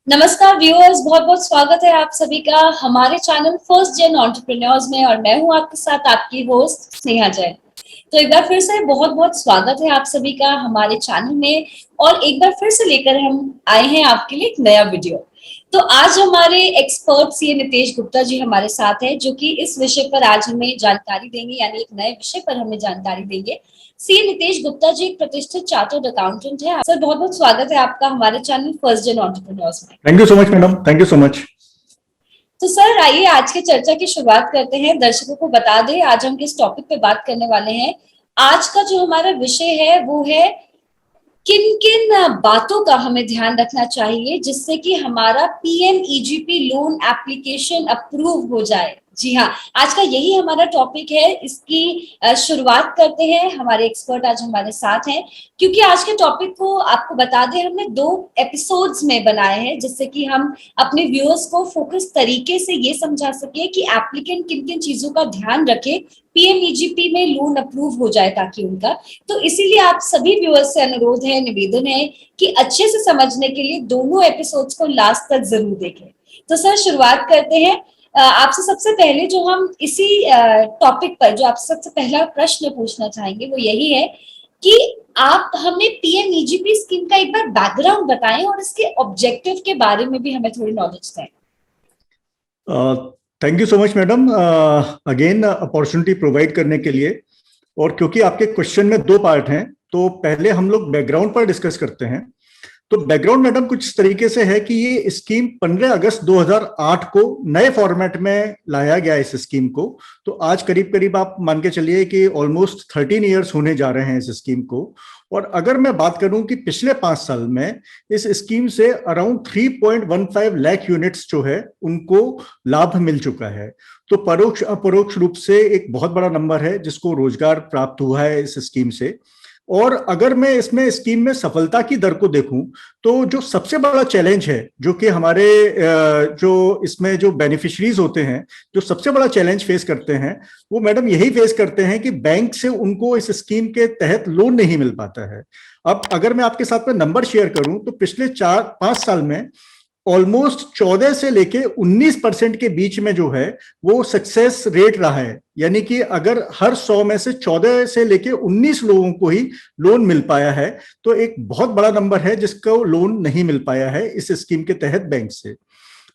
नमस्कार व्यूअर्स, बहुत बहुत स्वागत है आप सभी का हमारे चैनल फर्स्ट जेन एंटरप्रेन्योर्स में। और मैं हूं आपके साथ आपकी होस्ट स्नेहा जैन। तो एक बार फिर से बहुत बहुत स्वागत है आप सभी का हमारे चैनल में। और एक बार फिर से लेकर हम आए हैं आपके लिए एक नया वीडियो। तो आज हमारे एक्सपर्ट सीए नितेश गुप्ता जी हमारे साथ हैं, जो कि इस विषय पर आज हमें जानकारी देंगे, यानी एक नए विषय पर हमें जानकारी देंगे। सी नितेश गुप्ता जी एक प्रतिष्ठित चार्टर्ड अकाउंटेंट है। सर बहुत बहुत स्वागत है आपका हमारे चैनल फर्स्ट जेन एंटरप्रेन्योर्स में। Thank you so much madam, thank you so much. तो सर आइए आज की चर्चा की शुरुआत करते हैं। दर्शकों को बता दें आज हम किस टॉपिक पे बात करने वाले हैं। आज का जो हमारा विषय है वो है किन किन बातों का हमें ध्यान रखना चाहिए जिससे कि हमारा पीएमईजीपी लोन एप्लीकेशन अप्रूव हो जाए। जी हाँ, आज का यही हमारा टॉपिक है। इसकी शुरुआत करते हैं। हमारे एक्सपर्ट आज हमारे साथ हैं, क्योंकि आज के टॉपिक को आपको बता दें हमने 2 एपिसोड्स में बनाए हैं, जिससे कि हम अपने व्यूअर्स को फोकस तरीके से ये समझा सके कि एप्लीकेंट किन किन चीजों का ध्यान रखे पीएमईजीपी में लोन अप्रूव हो जाए ताकि उनका। तो इसीलिए आप सभी व्यूअर्स से अनुरोध है, निवेदन है कि अच्छे से समझने के लिए दोनों एपिसोड्स को लास्ट तक जरूर देखें। तो सर शुरुआत करते हैं। आपसे सबसे पहले जो हम इसी टॉपिक पर जो आपसे सबसे पहला प्रश्न पूछना चाहेंगे वो यही है कि आप हमें पीएमईजीपी स्कीम का एक बार बैकग्राउंड बताएं और इसके ऑब्जेक्टिव के बारे में भी हमें थोड़ी नॉलेज दें। Thank you so much madam, again opportunity provide करने के लिए। और क्योंकि आपके क्वेश्चन में 2 पार्ट हैं, तो पहले हम लोग बैकग्राउंड पर डिस्कस करते हैं। तो बैकग्राउंड मैडम कुछ इस तरीके से है कि ये स्कीम 15 अगस्त 2008 को नए फॉर्मेट में लाया गया इस स्कीम को। तो आज करीब करीब आप मान के चलिए कि ऑलमोस्ट 13 इयर्स होने जा रहे हैं इस स्कीम को। और अगर मैं बात करूं कि पिछले 5 साल में इस स्कीम से अराउंड 3.15 लाख यूनिट्स जो है उनको लाभ मिल चुका है। तो परोक्ष अपरोक्ष रूप से एक बहुत बड़ा नंबर है जिसको रोजगार प्राप्त हुआ है इस स्कीम से। और अगर मैं इसमें स्कीम में सफलता की दर को देखूं तो जो सबसे बड़ा चैलेंज है जो कि हमारे जो इसमें जो बेनिफिशरीज होते हैं, जो सबसे बड़ा चैलेंज फेस करते हैं, वो मैडम यही फेस करते हैं कि बैंक से उनको इस स्कीम के तहत लोन नहीं मिल पाता है। अब अगर मैं आपके साथ में नंबर शेयर करूं तो पिछले 4-5 साल में ऑलमोस्ट 14 से लेके 19% के बीच में जो है वो सक्सेस रेट रहा है। यानी कि अगर हर 100 में से 14 से लेके 19 लोगों को ही लोन मिल पाया है, तो एक बहुत बड़ा नंबर है जिसको लोन नहीं मिल पाया है इस स्कीम के तहत बैंक से।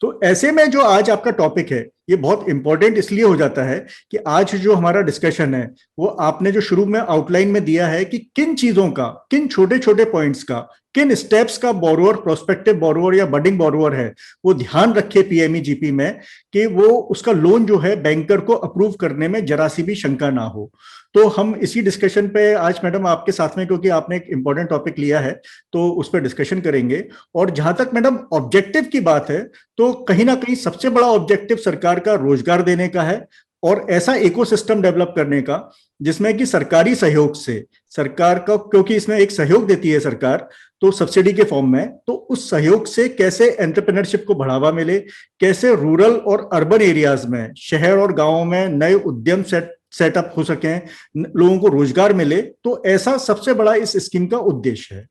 तो ऐसे में जो आज आपका टॉपिक है ये बहुत इंपॉर्टेंट इसलिए हो जाता है कि आज जो हमारा डिस्कशन है वो आपने जो शुरू में आउटलाइन में दिया है कि किन चीजों का, किन छोटे छोटे पॉइंट्स का, किन स्टेप्स का बोरोअर, प्रोस्पेक्टिव बोरोअर या बडिंग बोरोअर है वो ध्यान रखे पीएमईजीपी में कि वो उसका लोन जो है बैंकर को अप्रूव करने में जरा सी भी शंका ना हो। तो हम इसी डिस्कशन पे आज मैडम आपके साथ में, क्योंकि आपने एक इंपॉर्टेंट टॉपिक लिया है, तो उस पर डिस्कशन करेंगे। और जहां तक मैडम ऑब्जेक्टिव की बात है तो कहीं ना कहीं सबसे बड़ा ऑब्जेक्टिव सरकार का रोजगार देने का है और ऐसा इकोसिस्टम डेवलप करने का जिसमें कि सरकारी सहयोग से, सरकार का क्योंकि इसमें एक सहयोग देती है सरकार तो सब्सिडी के फॉर्म में, तो उस सहयोग से कैसे एंटरप्रेन्योरशिप को बढ़ावा मिले, कैसे रूरल और अर्बन एरियाज में, शहर और गांवों में नए उद्यम सेटअप हो सकें, लोगों को रोजगार मिले। तो ऐसा सबसे बड़ा इस स्कीम का उद्देश्य है।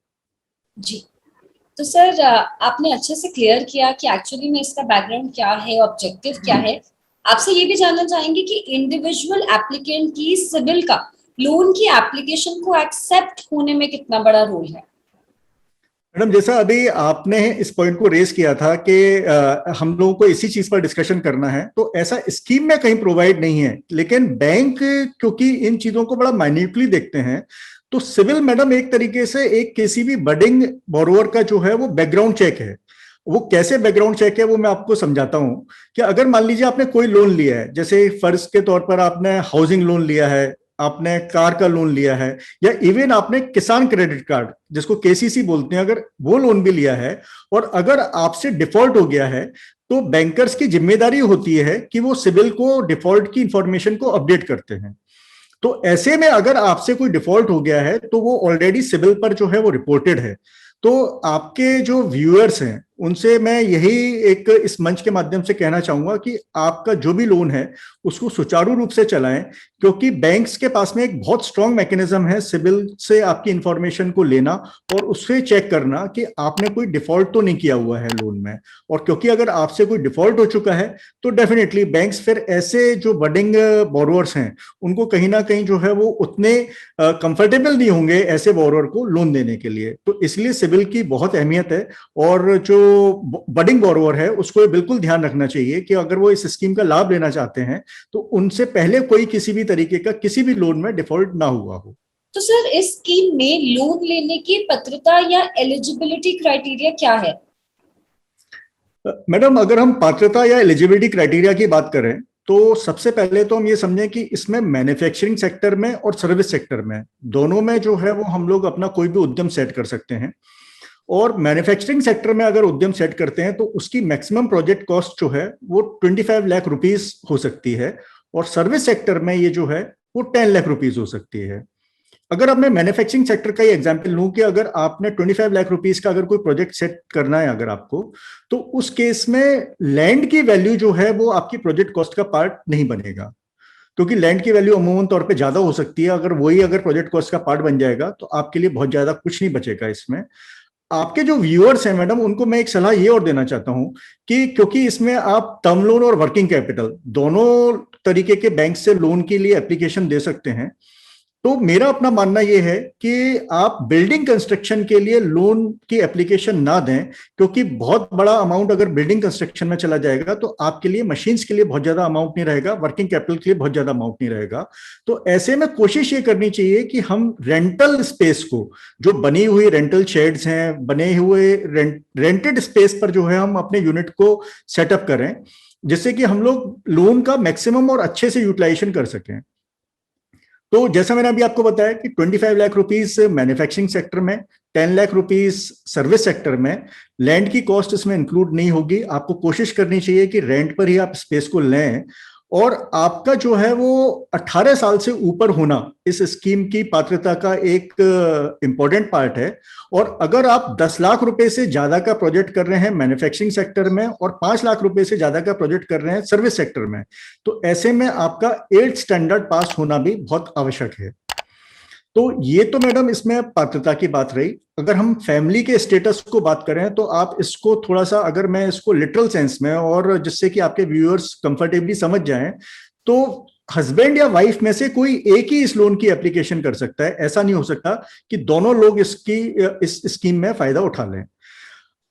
जी, तो सर आपने अच्छे से क्लियर किया कि एक्चुअली में इसका बैकग्राउंड क्या है, ऑब्जेक्टिव क्या है। आपसे ये भी जानना चाहेंगे कि इंडिविजुअल एप्लीकेंट की सिविल का लोन की एप्लीकेशन को एक्सेप्ट होने में कितना बड़ा रोल है। मैडम जैसा अभी आपने इस पॉइंट को रेज किया था कि हम लोगों को इसी चीज पर डिस्कशन करना है, तो ऐसा स्कीम में कहीं प्रोवाइड नहीं है, लेकिन बैंक क्योंकि इन चीजों को बड़ा माइन्यूटली देखते हैं, तो सिविल मैडम एक तरीके से एक किसी भी बडिंग बोरोवर का जो है वो बैकग्राउंड चेक है। वो कैसे बैकग्राउंड चेक है वो मैं आपको समझाता हूं कि अगर मान लीजिए आपने कोई लोन लिया है, जैसे फर्ज के तौर पर आपने हाउसिंग लोन लिया है, आपने कार का लोन लिया है, या इवन आपने किसान क्रेडिट कार्ड जिसको केसीसी बोलते हैं, अगर वो लोन भी लिया है और अगर आपसे डिफॉल्ट हो गया है, तो बैंकर्स की जिम्मेदारी होती है कि वो सिविल को, डिफॉल्ट की इंफॉर्मेशन को अपडेट करते हैं। तो ऐसे में अगर आपसे कोई डिफॉल्ट हो गया है तो वो ऑलरेडी सिविल पर जो है वो रिपोर्टेड है। तो आपके जो व्यूअर्स हैं उनसे मैं यही एक इस मंच के माध्यम से कहना चाहूंगा कि आपका जो भी लोन है उसको सुचारू रूप से चलाएं, क्योंकि बैंक्स के पास में एक बहुत स्ट्रांग मैकेनिज्म है सिबिल से आपकी इंफॉर्मेशन को लेना और उससे चेक करना कि आपने कोई डिफॉल्ट तो नहीं किया हुआ है लोन में। और क्योंकि अगर आपसे कोई डिफॉल्ट हो चुका है तो डेफिनेटली बैंक्स फिर ऐसे जो बडिंग बोरोअर्स हैं उनको कहीं ना कहीं जो है वो उतने कंफर्टेबल नहीं होंगे ऐसे बोरोअर को लोन देने के लिए। तो इसलिए सिबिल की बहुत अहमियत है और जो बडिंग बोरोअर है उसको ये बिल्कुल ध्यान रखना चाहिए कि अगर वो इस स्कीम का लाभ लेना चाहते हैं तो उनसे पहले कोई किसी भी तरीके का किसी भी लोन में डिफॉल्ट ना हुआ हो। तो सर इस स्कीम में लोन लेने की पात्रता या एलिजिबिलिटी क्राइटेरिया क्या है? मैडम, अगर हम पात्रता या एलिजिबिलिटी क्राइटेरिया की बात करें तो सबसे पहले तो हम ये समझें कि इसमें मैन्युफैक्चरिंग सेक्टर में और सर्विस सेक्टर में दोनों में जो है वो हम लोग अपना कोई भी उद्यम सेट कर सकते हैं। और मैन्युफैक्चरिंग सेक्टर में अगर उद्यम सेट करते हैं तो उसकी मैक्सिमम प्रोजेक्ट कॉस्ट जो है वो 25 लाख रुपीस हो सकती है, और सर्विस सेक्टर में ये जो है वो 10 लाख रुपीस हो सकती है। अगर अब मैं मैन्युफैक्चरिंग सेक्टर का ही एग्जांपल लूं कि अगर आपने 25 लाख रुपीस का अगर कोई प्रोजेक्ट सेट करना है अगर आपको, तो उस केस में लैंड की वैल्यू जो है वो आपकी प्रोजेक्ट कॉस्ट का पार्ट नहीं बनेगा, क्योंकि लैंड की वैल्यू अमूमन तौर पे ज्यादा हो सकती है। अगर वही अगर प्रोजेक्ट कॉस्ट का पार्ट बन जाएगा तो आपके लिए बहुत ज्यादा कुछ नहीं बचेगा इसमें। आपके जो व्यूअर्स हैं मैडम, उनको मैं एक सलाह ये और देना चाहता हूं कि क्योंकि इसमें आप टर्म लोन और वर्किंग कैपिटल दोनों तरीके के बैंक से लोन के लिए एप्लीकेशन दे सकते हैं, तो मेरा अपना मानना यह है कि आप बिल्डिंग कंस्ट्रक्शन के लिए लोन की एप्लीकेशन ना दें, क्योंकि बहुत बड़ा अमाउंट अगर बिल्डिंग कंस्ट्रक्शन में चला जाएगा तो आपके लिए मशीन्स के लिए बहुत ज्यादा अमाउंट नहीं रहेगा, वर्किंग कैपिटल के लिए बहुत ज्यादा अमाउंट नहीं रहेगा। तो ऐसे में कोशिश ये करनी चाहिए कि हम रेंटल स्पेस को, जो बनी हुई रेंटल शेड्स हैं, बने हुए रेंटेड स्पेस पर जो है हम अपने यूनिट को सेटअप करें, जिससे कि हम लोग लोन का मैक्सिमम और अच्छे से यूटिलाइजेशन कर सकें। तो जैसा मैंने अभी आपको बताया कि 25 लाख रुपीस मैन्युफैक्चरिंग सेक्टर में, 10 लाख रुपीस सर्विस सेक्टर में, लैंड की कॉस्ट इसमें इंक्लूड नहीं होगी। आपको कोशिश करनी चाहिए कि रेंट पर ही आप स्पेस को लें, और आपका जो है वो 18 साल से ऊपर होना इस स्कीम की पात्रता का एक इंपॉर्टेंट पार्ट है। और अगर आप 10 लाख रुपए से ज्यादा का प्रोजेक्ट कर रहे हैं मैन्युफैक्चरिंग सेक्टर में और 5 लाख रुपए से ज्यादा का प्रोजेक्ट कर रहे हैं सर्विस सेक्टर में, तो ऐसे में आपका 8th स्टैंडर्ड पास होना भी बहुत आवश्यक है। तो ये तो मैडम इसमें पात्रता की बात रही। अगर हम फैमिली के स्टेटस को बात करें तो आप इसको थोड़ा सा, अगर मैं इसको लिटरल सेंस में और जिससे कि आपके व्यूअर्स कंफर्टेबली समझ जाएं, तो हस्बैंड या वाइफ में से कोई एक ही इस लोन की एप्लीकेशन कर सकता है। ऐसा नहीं हो सकता कि दोनों लोग इस स्कीम में फायदा उठा लें।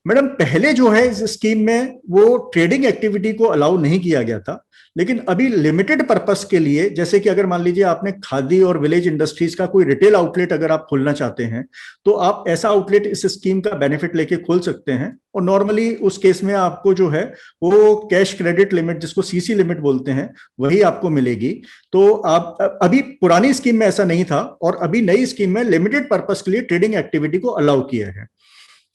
मैडम, पहले जो है इस स्कीम में वो ट्रेडिंग एक्टिविटी को अलाउ नहीं किया गया था, लेकिन अभी लिमिटेड पर्पस के लिए, जैसे कि अगर मान लीजिए आपने खादी और विलेज इंडस्ट्रीज का कोई रिटेल आउटलेट अगर आप खोलना चाहते हैं, तो आप ऐसा आउटलेट इस स्कीम का बेनिफिट लेके खोल सकते हैं। और नॉर्मली उस केस में आपको जो है वो कैश क्रेडिट लिमिट, जिसको सीसी लिमिट बोलते हैं, वही आपको मिलेगी। तो आप अभी पुरानी स्कीम में ऐसा नहीं था, और अभी नई स्कीम में लिमिटेड पर्पस के लिए ट्रेडिंग एक्टिविटी को अलाउ किया है।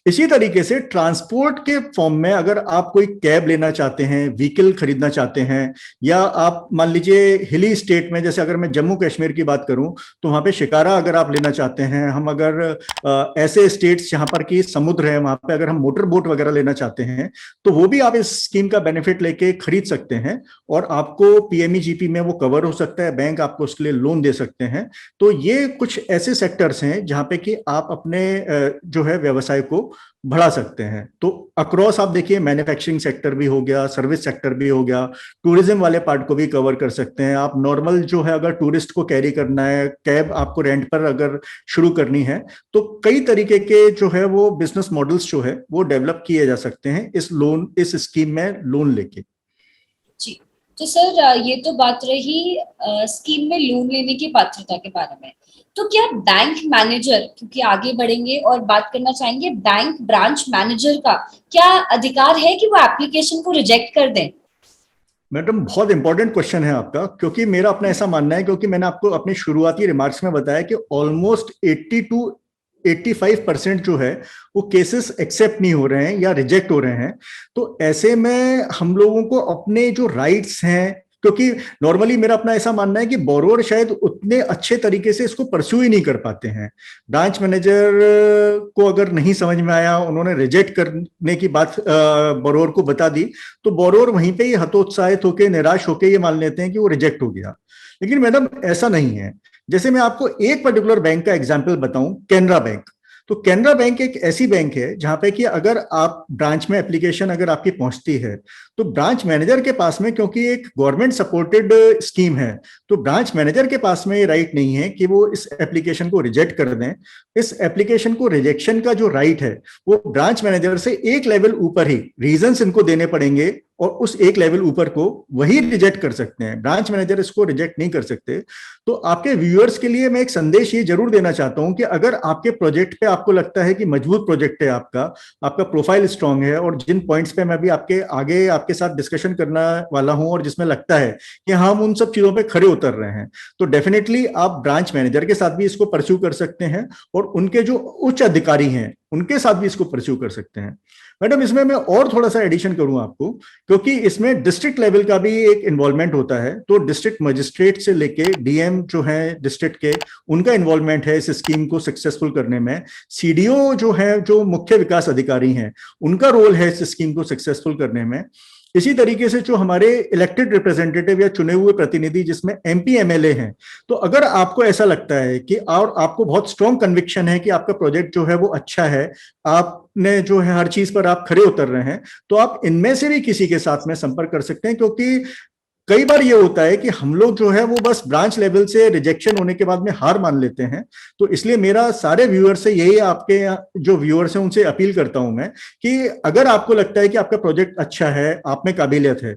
इसी तरीके से ट्रांसपोर्ट के फॉर्म में अगर आप कोई कैब लेना चाहते हैं, व्हीकल खरीदना चाहते हैं, या आप मान लीजिए हिली स्टेट में, जैसे अगर मैं जम्मू कश्मीर की बात करूं तो वहां पे शिकारा अगर आप लेना चाहते हैं, हम अगर ऐसे स्टेट्स जहां पर की समुद्र है वहां पे अगर हम मोटर बोट वगैरह लेना चाहते हैं, तो वो भी आप इस स्कीम का बेनिफिट लेके खरीद सकते हैं, और आपको पीएमईजीपी में वो कवर हो सकता है, बैंक आपको उसके लिए लोन दे सकते हैं। तो ये कुछ ऐसे सेक्टर्स हैं जहां पे कि आप अपने जो है व्यवसाय को बढ़ा सकते हैं। तो अक्रॉस आप देखिए, मैन्युफैक्चरिंग सेक्टर भी हो गया, सर्विस सेक्टर भी हो गया, टूरिज्म वाले पार्ट को भी कवर कर सकते हैं आप। नॉर्मल जो है अगर टूरिस्ट को कैरी करना है, कैब आपको रेंट पर अगर शुरू करनी है, तो कई तरीके के जो है वो बिजनेस मॉडल्स जो है वो डेवलप किए जा सकते हैं इस स्कीम में लोन लेके। जी, तो सर ये तो बात रही स्कीम में लोन लेने की पात्रता के बारे में। तो क्या बैंक मैनेजर, क्योंकि आगे बढ़ेंगे और बात करना चाहेंगे बैंक ब्रांच मैनेजर का क्या अधिकार है कि वो एप्लीकेशन को रिजेक्ट कर दें? मैडम, बहुत इंपॉर्टेंट क्वेश्चन है आपका, क्योंकि मेरा अपना ऐसा मानना है, क्योंकि मैंने आपको अपने शुरुआती रिमार्क्स में बताया कि ऑलमोस्ट 80 to 85% जो है वो केसेस एक्सेप्ट नहीं हो रहे हैं या रिजेक्ट हो रहे हैं। तो ऐसे में हम लोगों को अपने जो राइट्स हैं क्योंकि नॉर्मली मेरा अपना ऐसा मानना है कि बोरोवर शायद उतने अच्छे तरीके से इसको परस्यू ही नहीं कर पाते हैं। ब्रांच मैनेजर को अगर नहीं समझ में आया, उन्होंने रिजेक्ट करने की बात बोरोवर को बता दी, तो बोरोवर वहीं पे ही हतोत्साहित होकर, निराश होकर ये मान लेते हैं कि वो रिजेक्ट हो गया। लेकिन मैडम ऐसा नहीं है। जैसे मैं आपको एक पर्टिकुलर बैंक का एग्जाम्पल बताऊं, कैनरा बैंक। तो कैनरा बैंक एक ऐसी बैंक है जहां पे कि अगर आप ब्रांच में एप्लीकेशन अगर आपकी पहुंचती है, तो ब्रांच मैनेजर के पास में, क्योंकि एक गवर्नमेंट सपोर्टेड स्कीम है, तो ब्रांच मैनेजर के पास में ये राइट नहीं है कि वो इस एप्लीकेशन को रिजेक्ट कर दें। इस एप्लीकेशन को रिजेक्शन का जो राइट है, वो ब्रांच मैनेजर से एक लेवल ऊपर ही रीजंस इनको देने पड़ेंगे, और उस एक लेवल ऊपर को वही रिजेक्ट कर सकते हैं। ब्रांच मैनेजर इसको रिजेक्ट नहीं कर सकते। तो आपके व्यूअर्स के लिए मैं एक संदेश ये जरूर देना चाहता हूं कि अगर आपके प्रोजेक्ट पे आपको लगता है कि मजबूत प्रोजेक्ट है, आपका प्रोफाइल स्ट्रांग है, और जिन पॉइंट्स पे मैं भी आपके आगे आपके साथ डिस्कशन करने वाला हूं, और जिसमें लगता है कि हम उन सब चीजों पे खड़े उतर रहे हैं, तो डेफिनेटली आप ब्रांच मैनेजर के साथ भी इसको परस्यू कर सकते हैं, और उनके जो उच्च अधिकारी हैं उनके साथ भी इसको परस्यू कर सकते हैं। मैडम इसमें मैं और थोड़ा सा एडिशन करूं आपको, क्योंकि इसमें डिस्ट्रिक्ट लेवल का भी एक इन्वॉल्वमेंट होता है। तो डिस्ट्रिक्ट मजिस्ट्रेट से लेके डीएम जो है डिस्ट्रिक्ट के, उनका इन्वॉल्वमेंट है इस स्कीम को सक्सेसफुल करने में। सीडीओ जो है, जो मुख्य विकास अधिकारी हैं, उनका रोल है इस स्कीम को सक्सेसफुल करने में। इसी तरीके से जो हमारे इलेक्टेड रिप्रेजेंटेटिव या चुने हुए प्रतिनिधि, जिसमें एमपी एमएलए हैं, तो अगर आपको ऐसा लगता है कि, और आपको बहुत स्ट्रॉन्ग कन्विक्शन है कि आपका प्रोजेक्ट जो है वो अच्छा है, आपने जो है हर चीज पर आप खड़े उतर रहे हैं, तो आप इनमें से भी किसी के साथ में संपर्क कर सकते हैं। क्योंकि कई बार ये होता है कि हम लोग जो है वो बस ब्रांच लेवल से रिजेक्शन होने के बाद में हार मान लेते हैं। तो इसलिए मेरा सारे व्यूअर्स से यही, आपके जो व्यूअर्स हैं उनसे अपील करता हूं मैं, कि अगर आपको लगता है कि आपका प्रोजेक्ट अच्छा है, आप में काबिलियत है,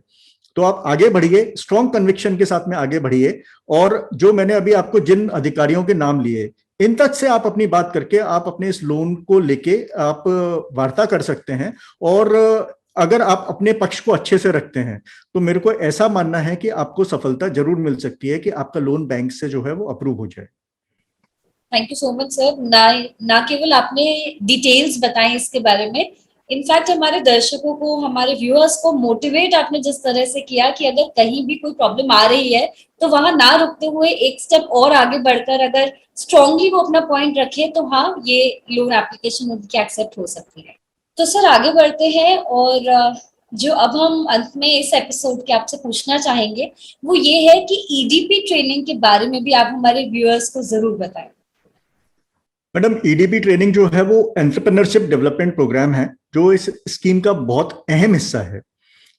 तो आप आगे बढ़िए, स्ट्रॉन्ग कन्विक्शन के साथ में आगे बढ़िए। और जो मैंने अभी आपको जिन अधिकारियों के नाम लिए, इन तक से आप अपनी बात करके आप अपने इस लोन को लेके आप वार्ता कर सकते हैं। और अगर आप अपने पक्ष को अच्छे से रखते हैं, तो मेरे को ऐसा मानना है कि आपको सफलता जरूर मिल सकती है कि आपका लोन बैंक से जो है वो अप्रूव हो जाए। Thank you so much sir. ना केवल आपने डिटेल्स बताएं इसके बारे में, इनफैक्ट हमारे दर्शकों को, हमारे व्यूअर्स को मोटिवेट आपने जिस तरह से किया कि अगर कहीं भी कोई प्रॉब्लम आ रही है तो वहां ना रुकते हुए एक स्टेप और आगे बढ़कर अगर स्ट्रांगली वो अपना पॉइंट रखे, तो हाँ, ये लोन एप्लीकेशन उनकी एक्सेप्ट हो सकती है। तो सर आगे बढ़ते हैं, और जो अब हम अंत में इस एपिसोड के आपसे पूछना चाहेंगे वो ये है कि ईडीपी ट्रेनिंग के बारे में भी आप हमारे व्यूअर्स को जरूर बताएं। मैडम ईडीपी ट्रेनिंग जो है वो एंटरप्रेन्योरशिप डेवलपमेंट प्रोग्राम है, जो इस स्कीम का बहुत अहम हिस्सा है।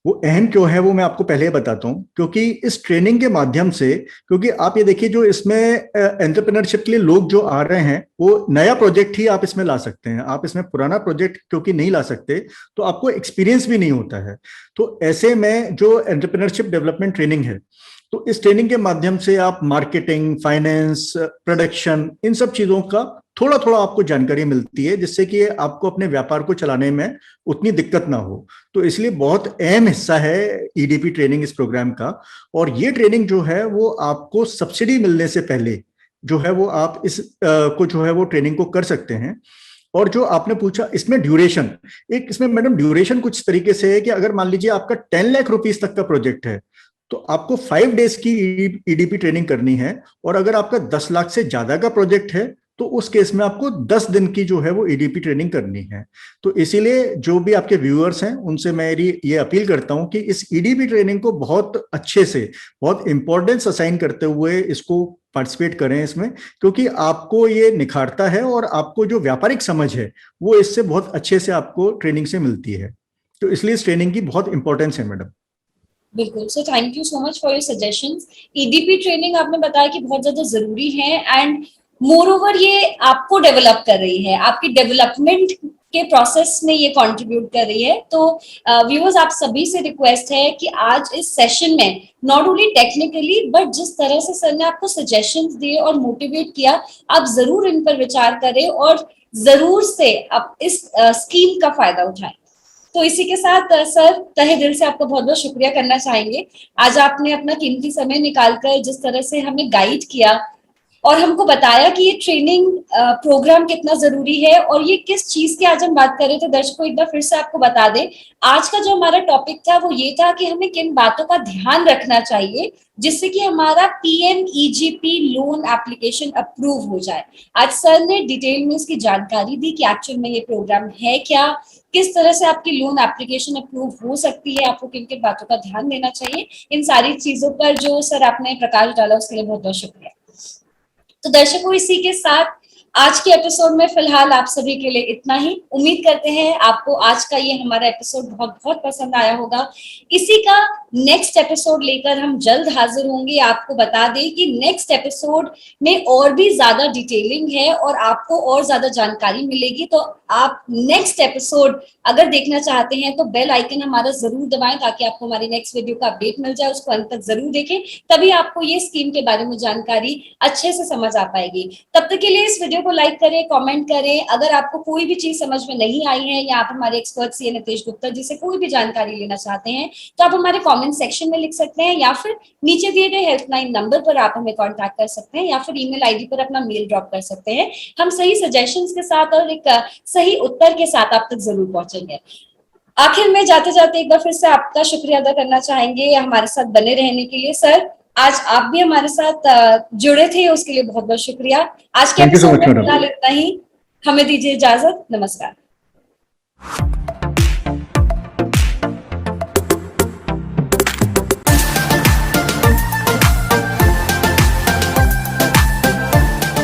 वो अहम क्यों है वो मैं आपको पहले बताता हूं। क्योंकि इस ट्रेनिंग के माध्यम से, क्योंकि आप ये देखिए, जो इसमें एंटरप्रेन्योरशिप के लिए लोग जो आ रहे हैं, वो नया प्रोजेक्ट ही आप इसमें ला सकते हैं। आप इसमें पुराना प्रोजेक्ट क्योंकि नहीं ला सकते, तो आपको एक्सपीरियंस भी नहीं होता है। तो ऐसे में जो एंटरप्रेन्योरशिप डेवलपमेंट ट्रेनिंग है, तो इस ट्रेनिंग के माध्यम से आप मार्केटिंग, फाइनेंस, प्रोडक्शन, इन सब चीजों का थोड़ा थोड़ा आपको जानकारी मिलती है, जिससे कि आपको अपने व्यापार को चलाने में उतनी दिक्कत ना हो। तो इसलिए बहुत अहम हिस्सा है ईडीपी ट्रेनिंग इस प्रोग्राम का। और ये ट्रेनिंग जो है वो आपको सब्सिडी मिलने से पहले जो है वो आप इस को जो है वो ट्रेनिंग को कर सकते हैं। और जो आपने पूछा इसमें ड्यूरेशन, एक इसमें मैडम ड्यूरेशन कुछ तरीके से है कि अगर मान लीजिए आपका 10 लाख रुपीस तक का प्रोजेक्ट है, तो आपको 5 डेज की ईडीपी ट्रेनिंग करनी है। और अगर आपका 10 लाख से ज्यादा का प्रोजेक्ट है, तो उस केस में आपको 10 दिन की जो है वो ईडीपी ट्रेनिंग करनी है। तो इसीलिए जो भी आपके व्यूअर्स हैं उनसे मेरी ये अपील करता हूं कि इस ईडीपी ट्रेनिंग को बहुत अच्छे से, बहुत इंपॉर्टेंस असाइन करते हुए इसको पार्टिसिपेट करें इसमें, क्योंकि आपको ये निखारता है और आपको जो व्यापारिक समझ है वो इससे बहुत अच्छे से आपको ट्रेनिंग से मिलती है। तो इसलिए इस ट्रेनिंग की बहुत इंपॉर्टेंस है मैडम। बिल्कुल sir, thank you so much for your suggestions. EDP training आपने बताया कि बहुत ज्यादा जरूरी है, एंड मोर ओवर ये आपको डेवलप कर रही है, आपकी डेवलपमेंट के प्रोसेस में ये कंट्रीब्यूट कर रही है। तो व्यूअर्स, आप सभी से रिक्वेस्ट है कि आज इस सेशन में नॉट ओनली टेक्निकली बट जिस तरह से सर ने आपको सजेशंस दिए और मोटिवेट किया, आप जरूर इन पर विचार करें और जरूर से आप इस स्कीम का फायदा उठाएं। तो इसी के साथ सर, तहे दिल से आपका बहुत बहुत शुक्रिया करना चाहेंगे। आज आपने अपना कीमती समय निकालकर जिस तरह से हमें गाइड किया, और हमको बताया कि ये ट्रेनिंग प्रोग्राम कितना जरूरी है और ये किस चीज की आज हम बात कर रहे थे। दर्शकों एक बार फिर से आपको बता दें, आज का जो हमारा टॉपिक था वो ये था कि हमें किन बातों का ध्यान रखना चाहिए जिससे कि हमारा PMEGP लोन एप्लीकेशन अप्रूव हो जाए। आज सर ने डिटेल में इसकी जानकारी दी कि एक्चुअल में ये प्रोग्राम है क्या, किस तरह से आपकी लोन एप्लीकेशन अप्रूव हो सकती है, आपको किन किन बातों का ध्यान देना चाहिए। इन सारी चीजों पर जो सर आपने प्रकाश डाला उसके लिए बहुत बहुत शुक्रिया। तो दर्शकों इसी के साथ आज के एपिसोड में फिलहाल आप सभी के लिए इतना ही। उम्मीद करते हैं आपको आज का ये हमारा एपिसोड बहुत बहुत पसंद आया होगा। इसी का नेक्स्ट एपिसोड लेकर हम जल्द हाजिर होंगे। आपको बता दें कि नेक्स्ट एपिसोड में और भी ज्यादा डिटेलिंग है और आपको और ज्यादा जानकारी मिलेगी। तो आप नेक्स्ट एपिसोड अगर देखना चाहते हैं तो बेल आइकन हमारा जरूर दबाएं ताकि आपको हमारी नेक्स्ट वीडियो का अपडेट मिल जाए। उसको अंत तक जरूर देखें, तभी आपको ये स्कीम के बारे में जानकारी अच्छे से समझ आ पाएगी। तब तक के लिए इस वीडियो को लाइक करें, कमेंट करें। अगर आपको कोई भी चीज समझ में नहीं आई है या आप हमारे एक्सपर्ट सीए नितेश गुप्ता जी से कोई भी जानकारी लेना चाहते हैं तो आप हमारे कमेंट सेक्शन में लिख सकते हैं या फिर नीचे दिए गए हेल्पलाइन नंबर पर आप हमें कांटेक्ट कर सकते हैं या फिर ईमेल आईडी पर अपना मेल ड्रॉप कर सकते हैं। हम सही सजेशंस के साथ और एक सही उत्तर के साथ आप तक जरूर पहुंचेंगे। आखिर में जाते जाते एक बार फिर से आपका शुक्रिया अदा करना चाहेंगे हमारे साथ बने रहने के लिए। सर आज आप भी हमारे साथ जुड़े थे, उसके लिए बहुत बहुत शुक्रिया। आज के एपिसोड में फिलहाल इतना ही। हमें दीजिए इजाजत। नमस्कार।